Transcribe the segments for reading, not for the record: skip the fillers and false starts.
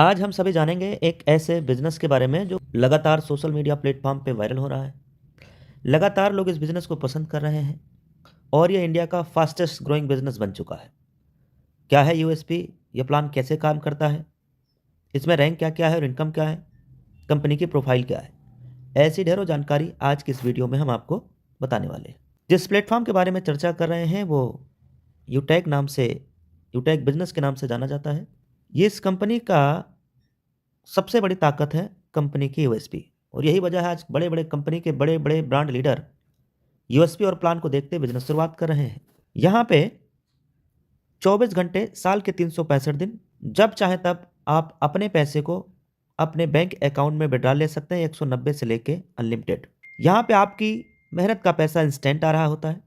आज हम सभी जानेंगे एक ऐसे बिजनेस के बारे में जो लगातार सोशल मीडिया प्लेटफॉर्म पे वायरल हो रहा है। लगातार लोग इस बिजनेस को पसंद कर रहे हैं और ये इंडिया का फास्टेस्ट ग्रोइंग बिजनेस बन चुका है। क्या है यूएसपी? ये प्लान कैसे काम करता है? इसमें रैंक क्या क्या है और इनकम क्या है? कंपनी की प्रोफाइल क्या है? ऐसी ढेरों जानकारी आज की इस वीडियो में हम आपको बताने वाले हैं। जिस प्लेटफॉर्म के बारे में चर्चा कर रहे हैं वो यूटेक बिजनेस के नाम से जाना जाता है। ये इस कंपनी का सबसे बड़ी ताकत है कंपनी की यूएसपी, और यही वजह है आज बड़े बड़े कंपनी के बड़े बड़े ब्रांड लीडर यूएसपी और प्लान को देखते बिजनेस शुरुआत कर रहे हैं। यहाँ पे 24 घंटे साल के 365 दिन जब चाहे तब आप अपने पैसे को अपने बैंक अकाउंट में विड्रॉ ले सकते हैं, 190 से लेके अनलिमिटेड। यहाँ पे आपकी मेहनत का पैसा इंस्टेंट आ रहा होता है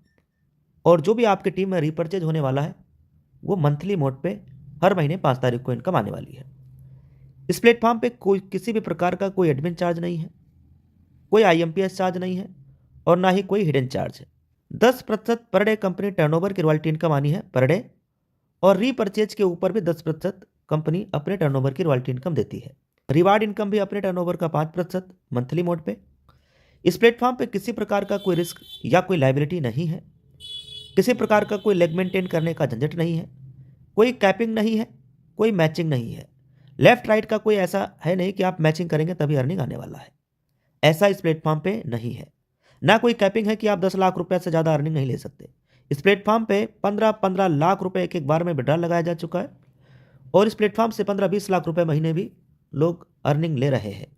और जो भी आपकी टीम में रिपर्चेज होने वाला है वो मंथली मोड पे हर महीने 5 तारीख को इनकम आने वाली है। इस प्लेटफॉर्म पे कोई किसी भी प्रकार का कोई एडमिन चार्ज नहीं है, कोई आईएमपीएस चार्ज नहीं है और ना ही कोई हिडन चार्ज है। 10% पर डे कंपनी टर्नओवर की रॉयल्टी इनकम आनी है पर डे, और रीपरचेज के ऊपर भी 10% कंपनी अपने टर्नओवर की रॉयल्टी इनकम देती है। रिवार्ड इनकम भी अपने टर्नओवर का 5% मंथली मोड पे। इस प्लेटफॉर्म पे किसी प्रकार का कोई रिस्क या कोई लाइबिलिटी नहीं है, किसी प्रकार का कोई लेग मेंटेन करने का झंझट नहीं है, कोई कैपिंग नहीं है, कोई मैचिंग नहीं है। लेफ्ट राइट का कोई ऐसा है नहीं कि आप मैचिंग करेंगे तभी अर्निंग आने वाला है, ऐसा इस प्लेटफॉर्म पे नहीं है। ना कोई कैपिंग है कि आप 10 लाख रुपए से ज़्यादा अर्निंग नहीं ले सकते। इस प्लेटफॉर्म पे 15-15 लाख रुपए एक एक बार में विड्रॉ लगाया जा चुका है और इस प्लेटफॉर्म से 15-20 लाख रुपए महीने भी लोग अर्निंग ले रहे हैं।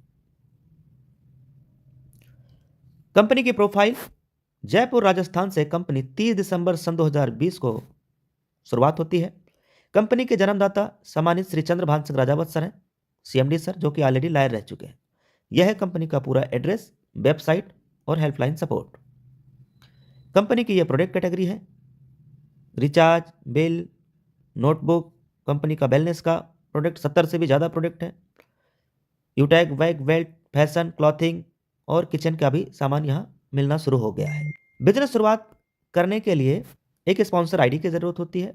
कंपनी की प्रोफाइल: जयपुर राजस्थान से कंपनी 30 दिसंबर सन 2020 को शुरुआत होती है। कंपनी के जन्मदाता सम्मानित श्री चंद्रभान सिंह राजावत सर हैं, सीएमडी सर, जो कि ऑलरेडी लायर रह चुके हैं। यह है कंपनी का पूरा एड्रेस, वेबसाइट और हेल्पलाइन सपोर्ट। कंपनी की यह प्रोडक्ट कैटेगरी है: रिचार्ज, बिल, नोटबुक। कंपनी का वेलनेस का प्रोडक्ट 70 से भी ज़्यादा प्रोडक्ट है। यूटैग, वैग, वेल्ट, फैशन, क्लॉथिंग और किचन का भी सामान यहाँ मिलना शुरू हो गया है। बिजनेस शुरुआत करने के लिए एक स्पॉन्सर आईडी की ज़रूरत होती है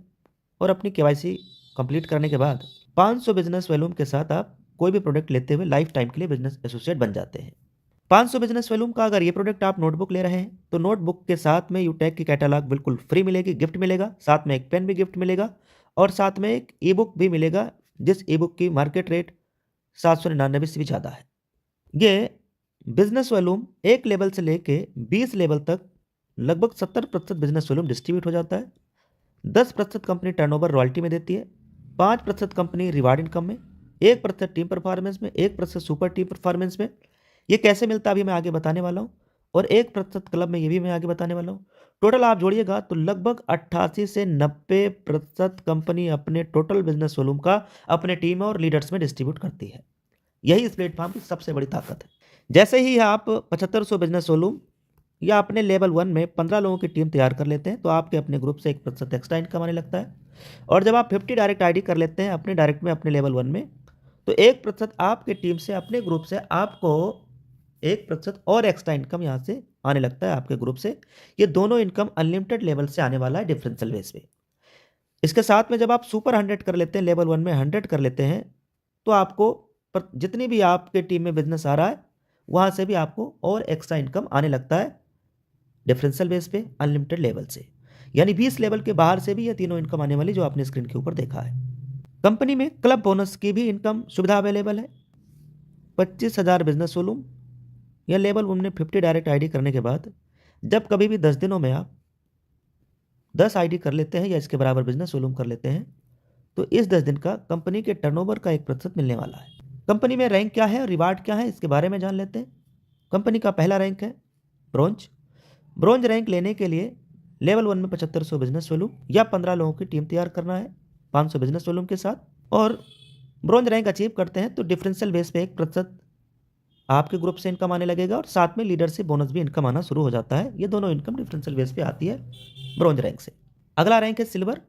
और अपनी केवाईसी कंप्लीट करने के बाद 500 बिजनेस वॉल्यूम के साथ आप कोई भी प्रोडक्ट लेते हुए लाइफ टाइम के लिए बिजनेस एसोसिएट बन जाते हैं। 500 बिजनेस वॉल्यूम का अगर ये प्रोडक्ट आप नोटबुक ले रहे हैं तो नोटबुक के साथ में यूटेक की कैटलॉग बिल्कुल फ्री मिलेगी, गिफ्ट मिलेगा, साथ में एक पेन भी गिफ्ट मिलेगा और साथ में एक ई बुक भी मिलेगा, जिस ई बुक की मार्केट रेट 799 से भी ज़्यादा है। ये बिजनेस वॉल्यूम एक लेवल से लेके 20 लेवल तक लगभग 70% बिजनेस वॉल्यूम डिस्ट्रीब्यूट हो जाता है। 10% कंपनी टर्नओवर रॉयल्टी में देती है, 5% कंपनी रिवार्ड इनकम में, 1% टीम परफॉर्मेंस में, 1% सुपर टीम परफॉर्मेंस में। ये कैसे मिलता है अभी मैं आगे बताने वाला हूँ, और 1% क्लब में, ये भी मैं आगे बताने वाला हूँ। टोटल आप जोड़िएगा तो लगभग 88 से 90% कंपनी अपने टोटल बिजनेस वॉल्यूम का अपने टीम और लीडर्स में डिस्ट्रीब्यूट करती है। यही इस प्लेटफॉर्म की सबसे बड़ी ताकत है। जैसे ही आप 7500 बिजनेस वॉल्यूम या अपने लेवल 1 में 15 लोगों की टीम तैयार कर लेते हैं तो आपके अपने ग्रुप से 1% एक्स्ट्रा इनकम आने लगता है। और जब आप 50 डायरेक्ट आईडी कर लेते हैं अपने डायरेक्ट में अपने लेवल 1 में, तो 1% आपके टीम से, अपने ग्रुप से आपको 1% और एक्स्ट्रा इनकम यहाँ से आने लगता है आपके ग्रुप से। ये दोनों इनकम अनलिमिटेड लेवल से आने वाला है डिफरेंशियल बेस पे। इसके साथ में जब आप सुपर 100 कर लेते हैं, लेवल 1 में 100 कर लेते हैं, तो आपको जितनी भी आपके टीम में बिजनेस आ रहा है वहाँ से भी आपको और एक्स्ट्रा इनकम आने लगता है डिफरेंशियल बेस पे अनलिमिटेड लेवल से। यानी 20 लेवल के बाहर से भी ये तीनों इनकम आने वाली जो आपने स्क्रीन के ऊपर देखा है। कंपनी में क्लब बोनस की भी इनकम सुविधा अवेलेबल है। 25,000 बिजनेस वॉल्यूम या लेवल 1 में 50 डायरेक्ट आईडी करने के बाद जब कभी भी 10 दिनों में आप 10 आईडी कर लेते हैं या इसके बराबर बिजनेस वॉल्यूम कर लेते हैं तो इस 10 दिन का कंपनी के टर्नओवर का 1% मिलने वाला है। कंपनी में रैंक क्या है और रिवार्ड क्या है इसके बारे में जान लेते हैं। कंपनी का पहला रैंक है ब्रोंज। ब्रोंज रैंक लेने के लिए लेवल 1 में 7500 बिजनेस वॉल्यूम या 15 लोगों की टीम तैयार करना है 500 बिजनेस वॉल्यूम के साथ, और ब्रोंज रैंक अचीव करते हैं तो डिफरेंशियल बेस पे 1% आपके ग्रुप से इनकम आने लगेगा और साथ में लीडरशिप बोनस भी इनकम आना शुरू हो जाता है। ये दोनों इनकम डिफरेंशियल बेस पे आती है ब्रोंज रैंक से। अगला रैंक है सिल्वर।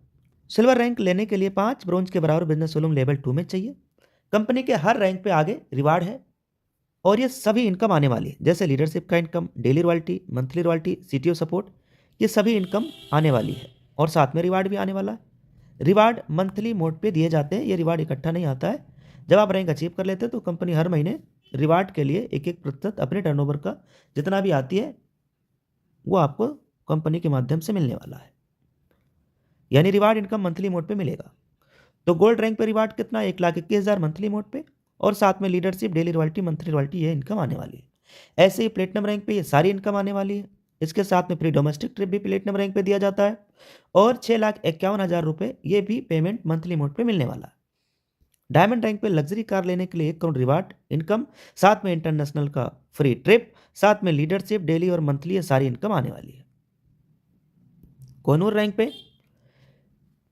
सिल्वर रैंक लेने के लिए 5 ब्रोंज के बराबर बिजनेस वॉल्यूम लेवल 2 में चाहिए। कंपनी के हर रैंक पे आगे रिवार्ड है और ये सभी इनकम आने वाली है, जैसे लीडरशिप का income, daily royalty, monthly royalty, CTO support, ये सभी इनकम आने वाली है और साथ में रिवार्ड भी आने वाला है। रिवार्ड मंथली मोड पे दिए जाते हैं, ये रिवार्ड इकट्ठा नहीं आता है। जब आप रैंक अचीव कर लेते हैं तो कंपनी हर महीने रिवार्ड के लिए 1% अपने टर्नओवर का जितना भी आती है वो आपको कंपनी के माध्यम से मिलने वाला है, यानी रिवार्ड इनकम मंथली मोड पे मिलेगा। तो गोल्ड रैंक पे रिवार्ड कितना, 1,21,000 मंथली मोड पे, और साथ में leadership, daily royalty, monthly royalty, ये इनकम आने वाली है। ऐसे ही प्लेटिनम रैंक पे ये सारी इनकम आने वाली है। इसके साथ में फ्री डोमेस्टिक ट्रिप भी प्लेटिनम रैंक पे दिया जाता है, और 6,51,000 रुपये ये भी पेमेंट मंथली मोड पे मिलने वाला है। डायमंड रैंक पे लग्जरी कार लेने के लिए 1 करोड़ रिवार्ड इनकम, साथ में इंटरनेशनल का फ्री ट्रिप, साथ में लीडरशिप, डेली और मंथली, ये सारी इनकम आने वाली है। कोहिनूर रैंक पे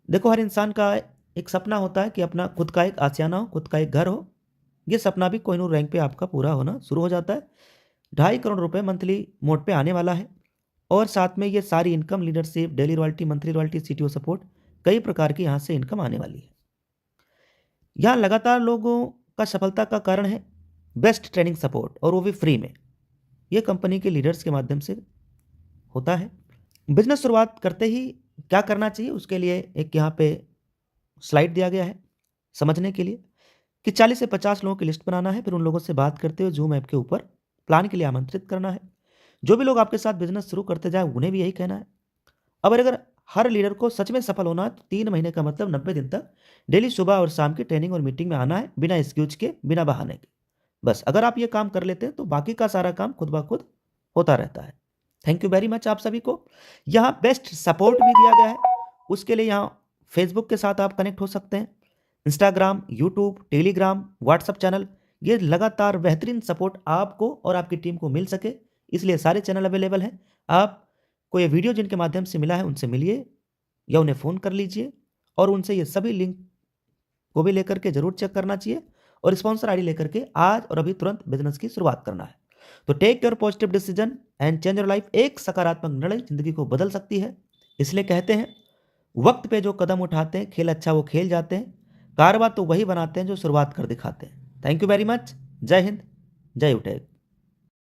देखो, हर इंसान का एक सपना होता है कि अपना खुद का एक आशियाना हो, खुद का एक घर हो। ये सपना भी कोहिनूर रैंक पे आपका पूरा होना शुरू हो जाता है। 2.5 करोड़ रुपए मंथली मोड पे आने वाला है, और साथ में ये सारी income, leadership, daily royalty, monthly royalty, CTO support, कई प्रकार की यहाँ से इनकम आने वाली है। यहाँ लगातार लोगों का सफलता का कारण है बेस्ट ट्रेनिंग सपोर्ट, और वो भी फ्री में। ये कंपनी के लीडर्स के माध्यम से होता है। बिजनेस शुरुआत करते ही क्या करना चाहिए, उसके लिए एक यहाँ पे स्लाइड दिया गया है समझने के लिए कि 40 से 50 लोगों की लिस्ट बनाना है, फिर उन लोगों से बात करते हुए जूम ऐप के ऊपर प्लान के लिए आमंत्रित करना है। जो भी लोग आपके साथ बिजनेस शुरू करते जाए उन्हें भी यही कहना है। अब अगर हर लीडर को सच में सफल होना है तो 3 महीने का मतलब 90 दिन तक डेली सुबह और शाम की ट्रेनिंग और मीटिंग में आना है, बिना एक्सक्यूज के, बिना बहाने के। बस अगर आप ये काम कर लेते हैं तो बाकी का सारा काम खुद ब खुद होता रहता है। थैंक यू वेरी मच आप सभी को। यहाँ बेस्ट सपोर्ट भी दिया गया है, उसके लिए यहाँ फेसबुक के साथ आप कनेक्ट हो सकते हैं, Instagram, YouTube, Telegram, WhatsApp channel, ये लगातार बेहतरीन सपोर्ट आपको और आपकी टीम को मिल सके, इसलिए सारे चैनल अवेलेबल हैं। आपको ये वीडियो जिनके माध्यम से मिला है उनसे मिलिए या उन्हें फ़ोन कर लीजिए, और उनसे ये सभी लिंक को भी लेकर के जरूर चेक करना चाहिए, और स्पॉन्सर आईडी लेकर के आज और अभी तुरंत बिजनेस की शुरुआत करना है। तो take your positive decision and change your life. एक सकारात्मक निर्णय जिंदगी को बदल सकती है। इसलिए कहते हैं, वक्त पे जो कदम उठाते हैं, खेल अच्छा वो खेल जाते हैं, कारवा तो वही बनाते हैं जो शुरुआत कर दिखाते हैं। Thank you very much. जय हिंद, जय उटेक।